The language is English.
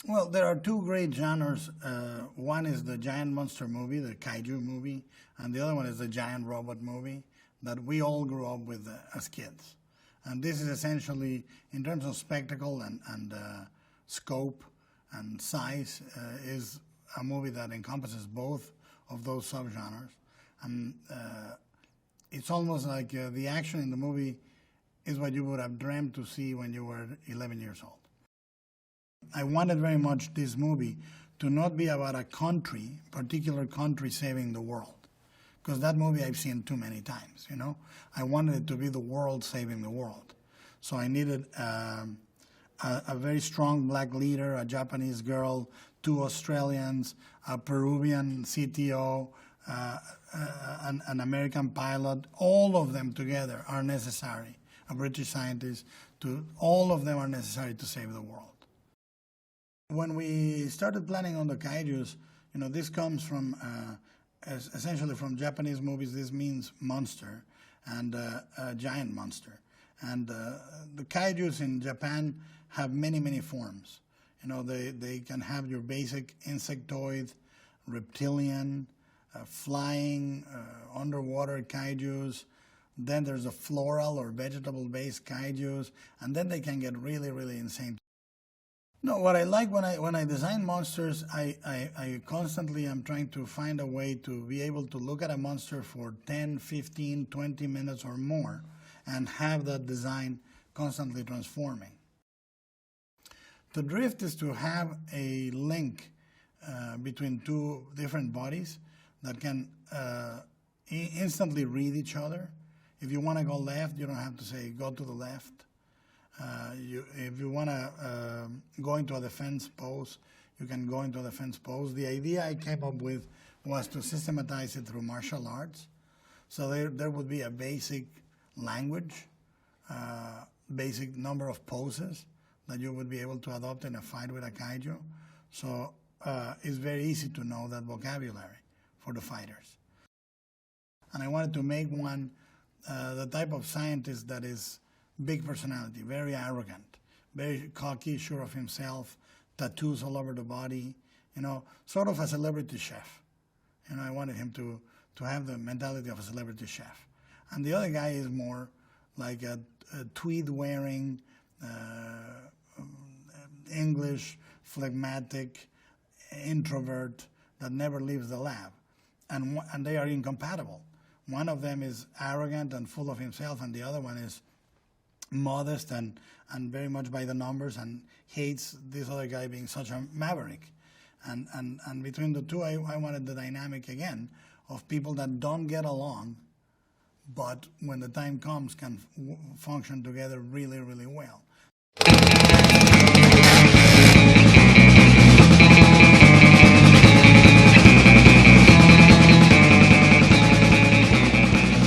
Well, there are two great genres. One is the giant monster movie, the Kaiju movie, and the other one is the giant robot movie that we all grew up with as kids. And this is essentially, in terms of spectacle and scope and size, is a movie that encompasses both of those subgenres. And it's almost like the action in the movie is what you would have dreamt to see when you were 11 years old. I wanted very much this movie to not be about a country, particular country saving the world, because that movie I've seen too many times, you know. I wanted it to be the world saving the world. So I needed a very strong black leader, a Japanese girl, two Australians, a Peruvian CTO, an American pilot. All of them together are necessary. A British scientist, all of them are necessary to save the world. When we started planning on the kaijus, you know, this comes from essentially from Japanese movies. This means monster and a giant monster. And the kaijus in Japan have many, many forms. You know, they can have your basic insectoid, reptilian, flying, underwater kaijus. Then there's a floral or vegetable-based kaijus, and then they can get really, really insane. No, what I like when I design monsters, I constantly am trying to find a way to be able to look at a monster for 10, 15, 20 minutes or more and have that design constantly transforming. The drift is to have a link between two different bodies that can instantly read each other. If you want to go left, you don't have to say, go to the left. If you want to go into a defense pose, you can go into a defense pose. The idea I came up with was to systematize it through martial arts. So there would be a basic language, basic number of poses that you would be able to adopt in a fight with a kaiju. So it's very easy to know that vocabulary for the fighters. And I wanted to make one the type of scientist that is big personality, very arrogant, very cocky, sure of himself, tattoos all over the body, you know, sort of a celebrity chef. You know, I wanted him to have the mentality of a celebrity chef. And the other guy is more like a tweed-wearing, English, phlegmatic, introvert that never leaves the lab. And they are incompatible. One of them is arrogant and full of himself, and the other one is modest and very much by the numbers and hates this other guy being such a maverick. And between the two, I wanted the dynamic again of people that don't get along, but when the time comes can function together really, really well.